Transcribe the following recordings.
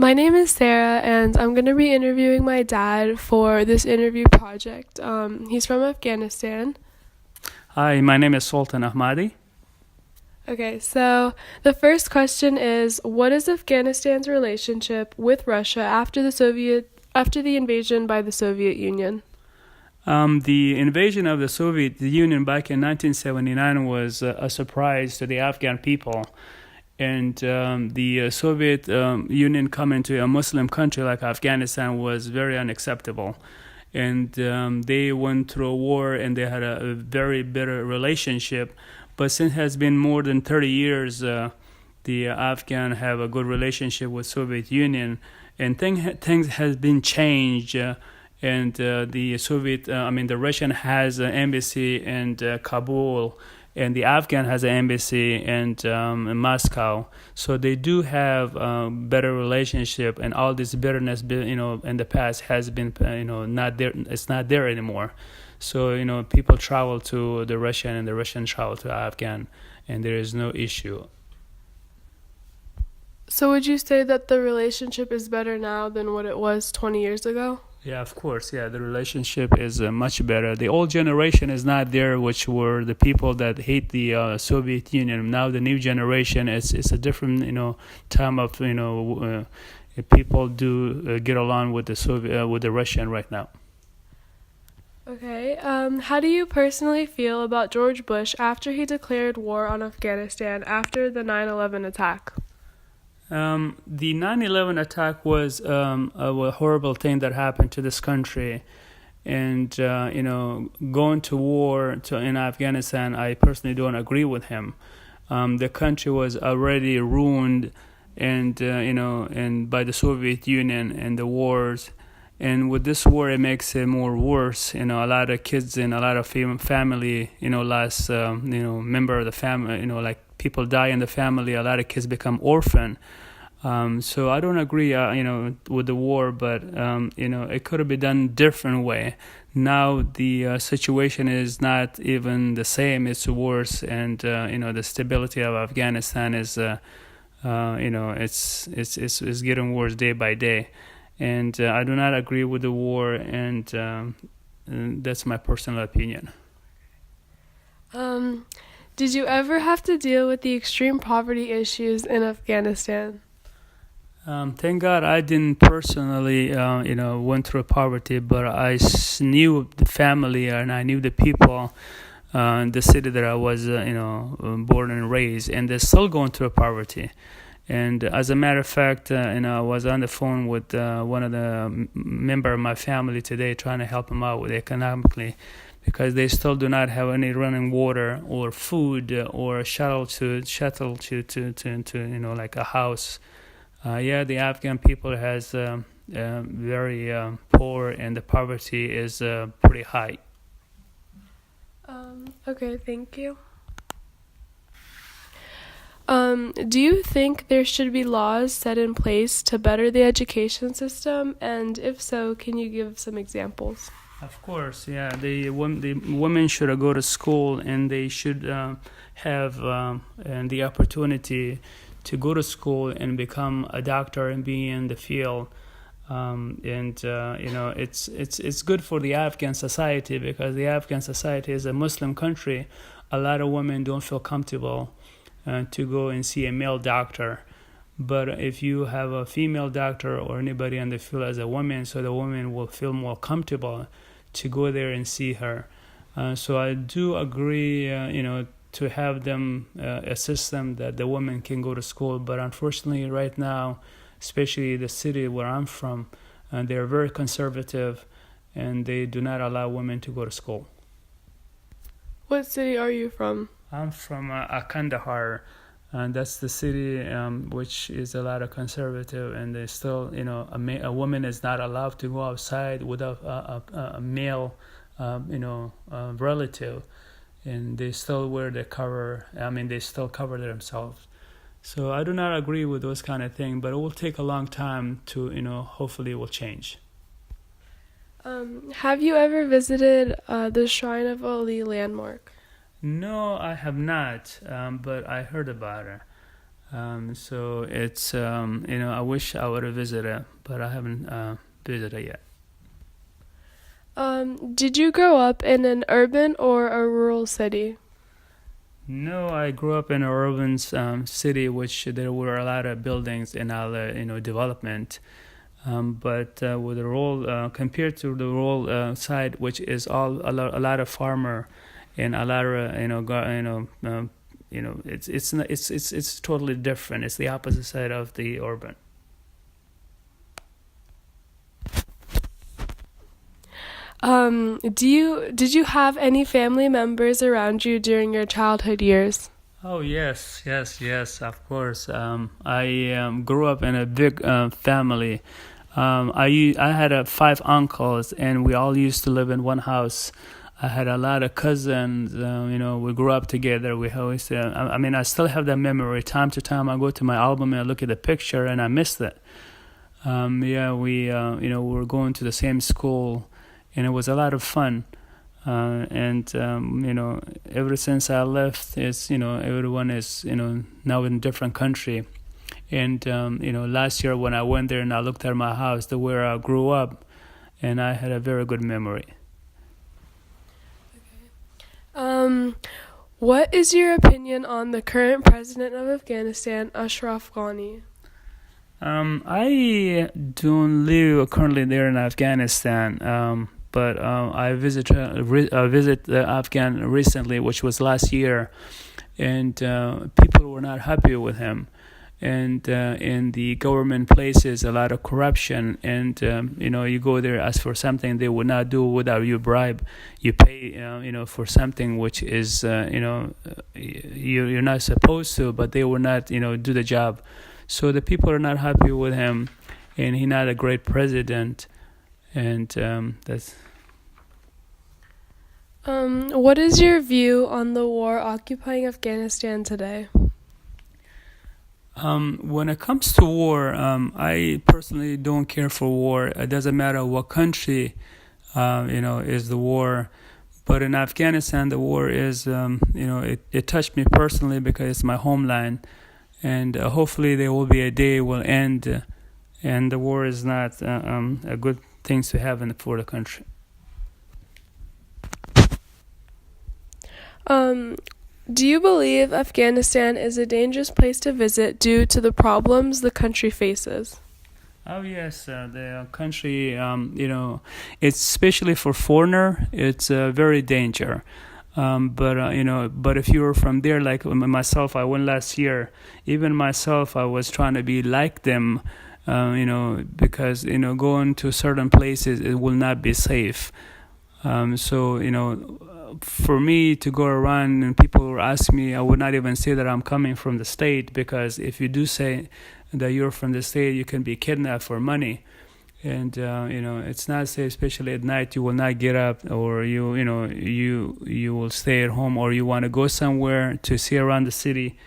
My name is Sarah, and I'm going to be interviewing my dad for this interview project. He's from Afghanistan. Hi, my name is Sultan Ahmadi. Okay, so the first question is, what is Afghanistan's relationship with Russia after the invasion by the Soviet Union? The invasion of the Soviet Union back in 1979 was a surprise to the Afghan people. And the Soviet Union coming to a Muslim country like Afghanistan was very unacceptable. And they went through a war and they had a very bitter relationship. But since it has been more than 30 years, the Afghan have a good relationship with Soviet Union. And things has been changed. And the Russian has an embassy in Kabul, and the Afghan has an embassy in Moscow. So they do have a better relationship, and all this bitterness, in the past has been, not there. It's not there anymore. So people travel to the Russian, and the Russian travel to Afghan, and there is no issue. So would you say that the relationship is better now than what it was 20 years ago? Yeah, of course. Yeah, the relationship is much better. The old generation is not there, which were the people that hate the Soviet Union. Now the new generation is a different, time of, people do get along with with the Russian right now. Okay, how do you personally feel about George Bush after he declared war on Afghanistan after the 9/11 attack? The 9/11 attack was a horrible thing that happened to this country. And, going to war in Afghanistan, I personally don't agree with him. The country was already ruined and by the Soviet Union and the wars. And with this war, it makes it more worse. A lot of kids and a lot of family, lost, member of the family, like people die in the family. A lot of kids become orphan. So I don't agree, with the war, but it could have been done different way. Now the situation is not even the same; it's worse, and the stability of Afghanistan is, it's getting worse day by day, and I do not agree with the war, and that's my personal opinion. Did you ever have to deal with the extreme poverty issues in Afghanistan? Thank God I didn't personally, went through poverty, but I knew the family and I knew the people in the city that I was, born and raised, and they're still going through poverty. And as a matter of fact, I was on the phone with one of the member of my family today, trying to help them out with economically, because they still do not have any running water or food or a shuttle to like a house. The Afghan people has very poor, and the poverty is pretty high. Okay, thank you. Do you think there should be laws set in place to better the education system? And if so, can you give some examples? Of course, yeah. The women should go to school, and they should have and the opportunity to go to school and become a doctor and be in the field. It's good for the Afghan society, because the Afghan society is a Muslim country. A lot of women don't feel comfortable to go and see a male doctor. But if you have a female doctor or anybody in the field as a woman, so the woman will feel more comfortable to go there and see her. So I do agree, to have them a system that the women can go to school. But unfortunately, right now, especially the city where I'm from, they're very conservative, and they do not allow women to go to school. What city are you from? I'm from Kandahar, and that's the city which is a lot of conservative, and they still, a woman is not allowed to go outside without a male, relative, and they still wear the cover. They still cover themselves. So I do not agree with those kind of things, but it will take a long time to, hopefully it will change. Have you ever visited the Shrine of Ali landmark? No, I have not, but I heard about it. So it's I wish I would have visited, but I haven't visited yet. Did you grow up in an urban or a rural city? No, I grew up in an urban city, which there were a lot of buildings and all development. But with the rural, compared to the rural side, which is a lot of farmer and a lot of it's totally different. It's the opposite side of the urban. Did you have any family members around you during your childhood years? Oh yes, yes, yes. Of course. I grew up in a big family. I had 5 uncles, and we all used to live in one house. I had a lot of cousins. We grew up together. We always. I still have that memory. Time to time, I go to my album and I look at the picture, and I miss that. Yeah, we were going to the same school, and it was a lot of fun. And ever since I left, everyone is now in a different country. And last year when I went there and I looked at my house, the where I grew up, and I had a very good memory. Um, what is your opinion on the current president of Afghanistan, Ashraf Ghani? I don't live currently there in Afghanistan. But I visit Afghan recently, which was last year, and people were not happy with him. And in the government places, a lot of corruption, and you go there, ask for something, they would not do without you bribe. You pay for something which is you're not supposed to, but they will not do the job. So the people are not happy with him, and he's not a great president. And that's. What is your view on the war occupying Afghanistan today? When it comes to war, I personally don't care for war. It doesn't matter what country, is the war. But in Afghanistan, the war is, it touched me personally because it's my homeland. And hopefully there will be a day it will end, and the war is not a good thing to have for the country. Do you believe Afghanistan is a dangerous place to visit due to the problems the country faces? Oh yes, the country, it's especially for foreigner, it's very danger. But if you're from there, like myself, I went last year. Even myself, I was trying to be like them, because going to certain places it will not be safe. For me to go around and people will ask me, I would not even say that I'm coming from the state, because if you do say that you're from the state, you can be kidnapped for money. And it's not safe, especially at night. You will not get up, or you will stay at home, or you want to go somewhere to see around the city.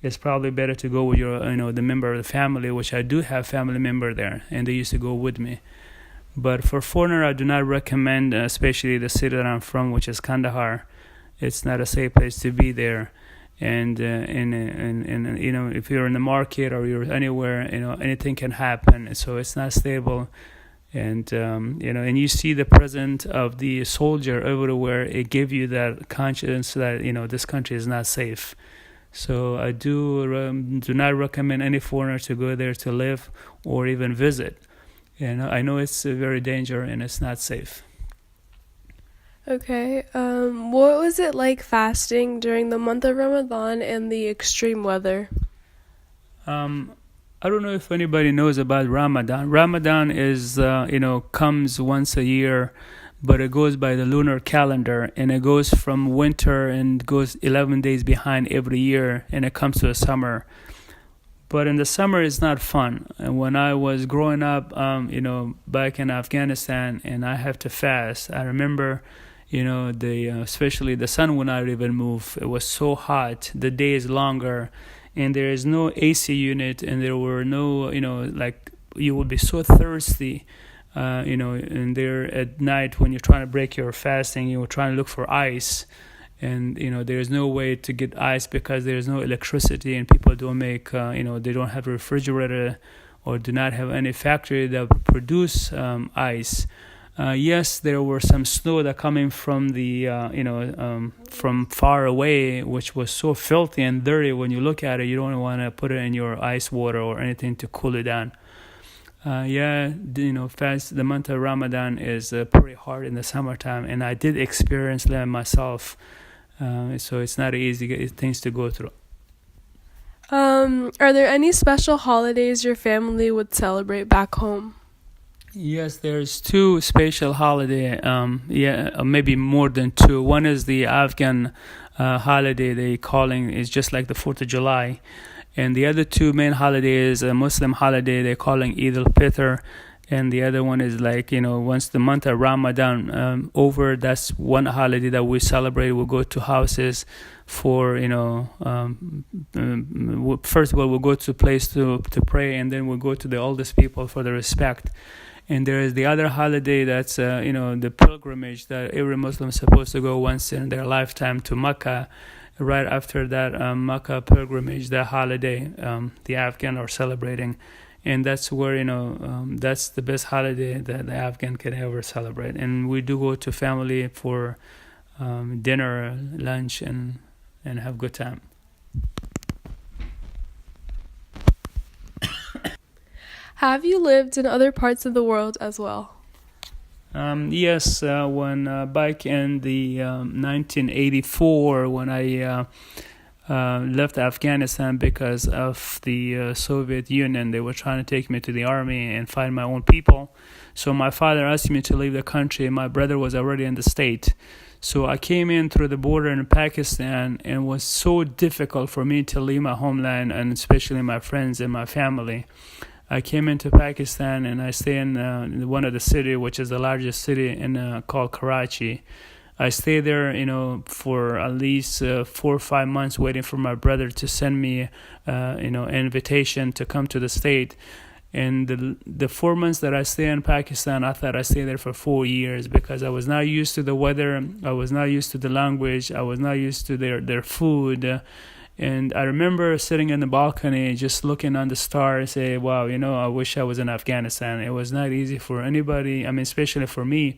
It's probably better to go with your the member of the family, which I do have family member there, and they used to go with me. But for foreigner, I do not recommend, especially the city that I'm from, which is Kandahar. It's not a safe place to be there. And if you're in the market or you're anywhere, anything can happen. So it's not stable. And and you see the presence of the soldier everywhere. It gives you that conscience that this country is not safe. So I do not recommend any foreigner to go there to live or even visit. And I know it's very dangerous and it's not safe. Okay. What was it like fasting during the month of Ramadan and the extreme weather? I don't know if anybody knows about Ramadan. Ramadan is, comes once a year, but it goes by the lunar calendar, and it goes from winter and goes 11 days behind every year, and it comes to the summer. But in the summer, it's not fun. And when I was growing up, back in Afghanistan, and I have to fast, I remember, especially the sun would not even move. It was so hot. The day is longer, and there is no AC unit, and there were no, you would be so thirsty, and there at night when you're trying to break your fasting, you were trying to look for ice. and there's no way to get ice because there's no electricity, and people don't make they don't have a refrigerator or do not have any factory that produce ice. Yes, there were some snow that coming from the from far away, which was so filthy and dirty. When you look at it, you don't want to put it in your ice water or anything to cool it down. Fast. The month of Ramadan is pretty hard in the summertime, and I did experience that myself. So it's not easy things to go through. Are there any special holidays your family would celebrate back home? Yes, there's two special holiday. Maybe more than two. One is the Afghan holiday they calling is just like the 4th of July, and the other two main holidays, a Muslim holiday they're calling Eid al-Fitr, and the other one is like once the month of Ramadan over, that's one holiday that we celebrate. We'll go to houses for first of all we'll go to a place to pray, and then we'll go to the oldest people for the respect. And there is the other holiday that's the pilgrimage that every Muslim is supposed to go once in their lifetime to Mecca. Right after that Mecca pilgrimage, that holiday the Afghan are celebrating, and that's where that's the best holiday that the Afghan can ever celebrate. And we do go to family for dinner, lunch, and have good time. Have you lived in other parts of the world as well? Yes, when back in the 1984, when I left Afghanistan because of the Soviet Union, they were trying to take me to the army and find my own people. So my father asked me to leave the country. My brother was already in the state. So I came in through the border in Pakistan, and it was so difficult for me to leave my homeland, and especially my friends and my family. I came into Pakistan, and I stay in one of the city, which is the largest city called Karachi. I stayed there, for at least 4 or 5 months, waiting for my brother to send me, an invitation to come to the state. And the 4 months that I stayed in Pakistan, I thought I stayed there for 4 years because I was not used to the weather, I was not used to the language, I was not used to their food. And I remember sitting in the balcony, just looking on the stars, say, wow, I wish I was in Afghanistan. It was not easy for anybody, especially for me,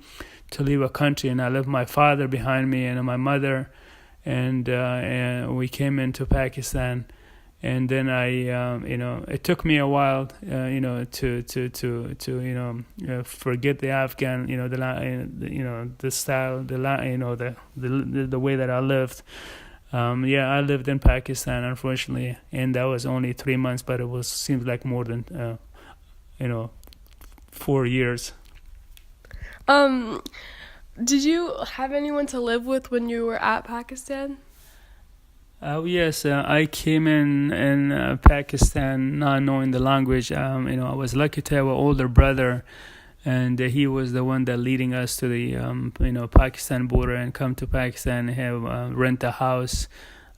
to leave a country. And I left my father behind me and my mother, and we came into Pakistan. And then it took me a while, to forget the Afghan, the style, the way that I lived. I lived in Pakistan, unfortunately, and that was only 3 months, but it seems like more than 4 years. Did you have anyone to live with when you were at Pakistan? Yes, I came in Pakistan not knowing the language. I was lucky to have an older brother, and he was the one that leading us to the Pakistan border and come to Pakistan and have rent a house.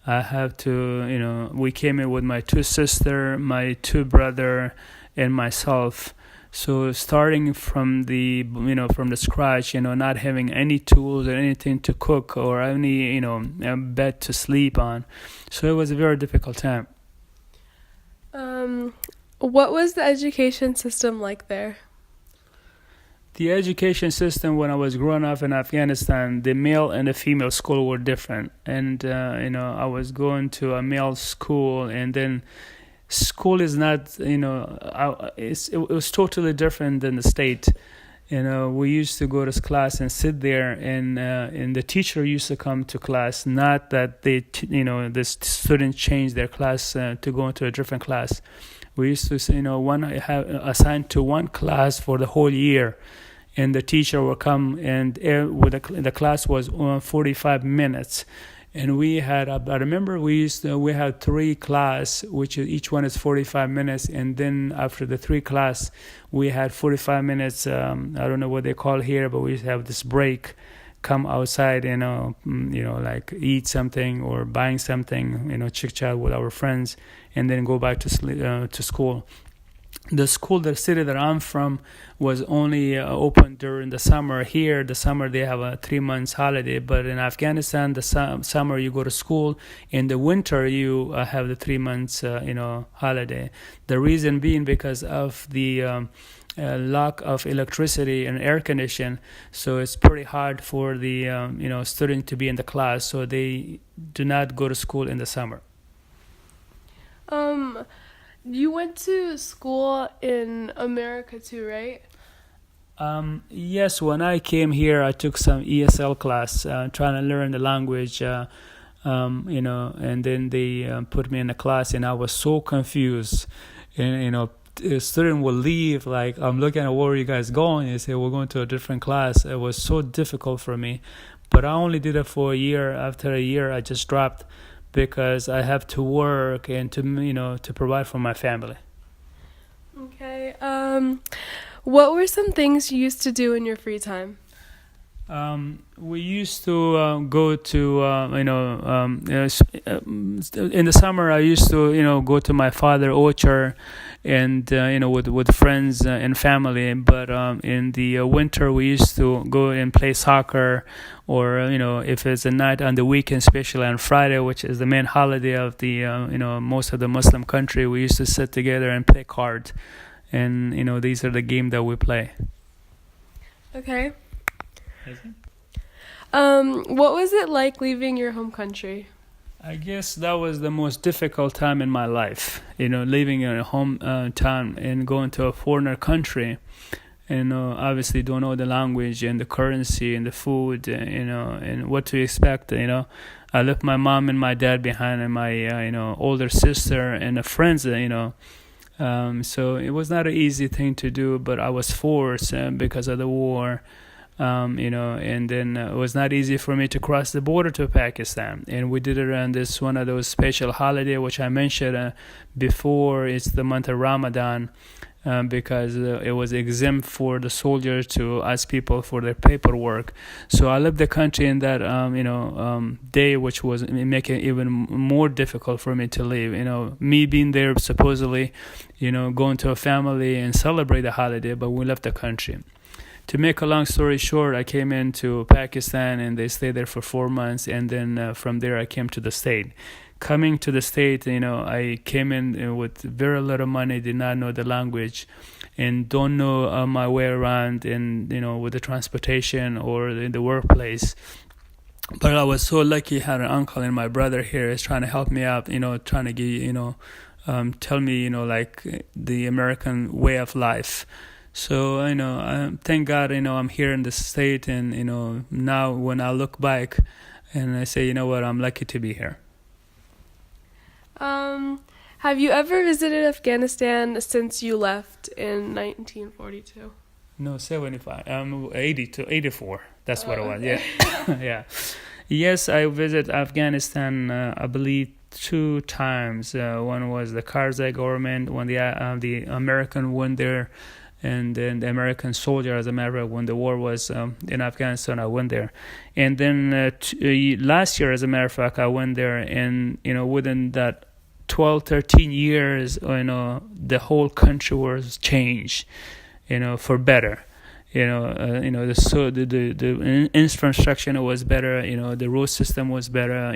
I have to we came in with my 2 sisters, my 2 brother, and myself. So starting from the from the scratch, not having any tools or anything to cook or any bed to sleep on, so it was a very difficult time. What was the education system like there? The education system when I was growing up in Afghanistan, the male and the female school were different, and I was going to a male school, and then school is not it was totally different than the state. We used to go to class and sit there, and the teacher used to come to class. Not that the students changed their class to go into a different class. We used to one have assigned to one class for the whole year, and the teacher will come, and the class was 45 minutes. And we had, I remember we had 3 class, which each one is 45 minutes. And then after the 3 class, we had 45 minutes. I don't know what they call here, but we used to have this break, come outside, like eat something or buying something, chit chat with our friends, and then go back to school. the school, the city that I'm from, was only open during the summer. Here, the summer they have a 3 months holiday, but in Afghanistan, the summer you go to school. In the winter, you have the 3 months, holiday. The reason being because of the lack of electricity and air condition, so it's pretty hard for the student to be in the class. So they do not go to school in the summer. Um, you went to school in America too, right? Yes, when I came here, I took some ESL class, trying to learn the language, and then they put me in a class, and I was so confused. And, a student will leave, like, I'm looking at where are you guys going? They say, we're going to a different class. It was so difficult for me. But I only did it for a year. After a year, I just dropped because I have to work and to provide for my family. Okay. What were some things you used to do in your free time? We used to go to, in the summer, I used to, go to my father orchard and, with friends and family. But in the winter, we used to go and play soccer, or, if it's a night on the weekend, especially on Friday, which is the main holiday of the, most of the Muslim country, we used to sit together and play cards. And, these are the games that we play. Okay. What was it like leaving your home country? I guess that was the most difficult time in my life, leaving your hometown and going to a foreigner country, and obviously don't know the language and the currency and the food, and what to expect. I left my mom and my dad behind, and my older sister and the friends, so it was not an easy thing to do, but I was forced because of the war. And then it was not easy for me to cross the border to Pakistan. And we did it on this one of those special holiday, which I mentioned before. It's the month of Ramadan, because it was exempt for the soldiers to ask people for their paperwork. So I left the country in that, day, which was making it even more difficult for me to leave. Me being there supposedly, going to a family and celebrate the holiday, but we left the country. To make a long story short, I came into Pakistan and they stayed there for 4 months, and then from there I came to the state. Coming to the state, I came in with very little money, did not know the language, and don't know my way around in with the transportation or in the workplace. But I was so lucky, I had an uncle and my brother here is trying to help me out, trying to give tell me like the American way of life. So, thank God, I'm here in the state, and, now when I look back and I say, what, I'm lucky to be here. Have you ever visited Afghanistan since you left in 1942? No, 75, 82, 84. That's what it was, okay. Yeah. Yeah. Yes, I visited Afghanistan, I believe, 2 times. One was the Karzai government, when the American went there. And then the American soldier, as a matter of fact, when the war was in Afghanistan, I went there. And then last year, as a matter of fact, I went there, and within that 12, 13 years, the whole country was changed, for better. The infrastructure was better. The road system was better.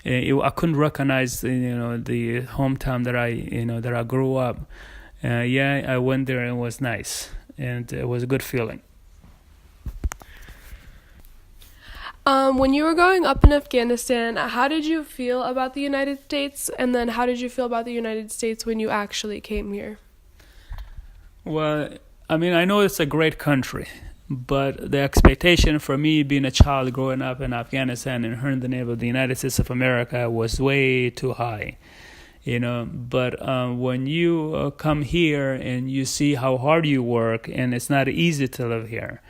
I couldn't recognize the hometown that I grew up. I went there and it was nice, and it was a good feeling. When you were growing up in Afghanistan, how did you feel about the United States? And then how did you feel about the United States when you actually came here? Well, I know it's a great country, but the expectation for me being a child growing up in Afghanistan and hearing the name of the United States of America was way too high. But when you come here and you see how hard you work, and it's not easy to live here,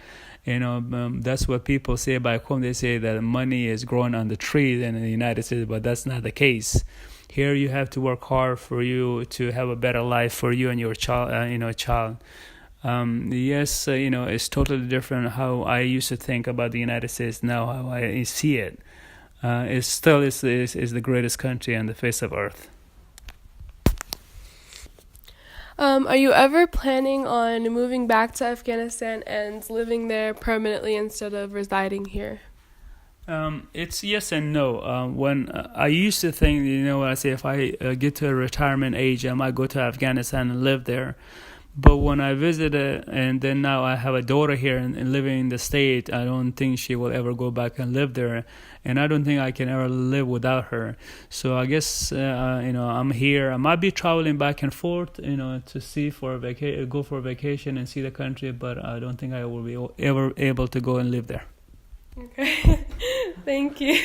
that's what people say back home. They say that money is growing on the trees in the United States, but that's not the case. Here you have to work hard for you to have a better life for you and your child. Yes, it's totally different how I used to think about the United States, now how I see it. It still is the greatest country on the face of earth. Are you ever planning on moving back to Afghanistan and living there permanently instead of residing here? It's yes and no. When I used to think, I say if I get to a retirement age, I might go to Afghanistan and live there. But when I visited, and then now I have a daughter here and living in the state, I don't think she will ever go back and live there, and I don't think I can ever live without her. So I guess I'm here. I might be traveling back and forth, to see go for a vacation and see the country, but I don't think I will be ever able to go and live there. Okay. Thank you.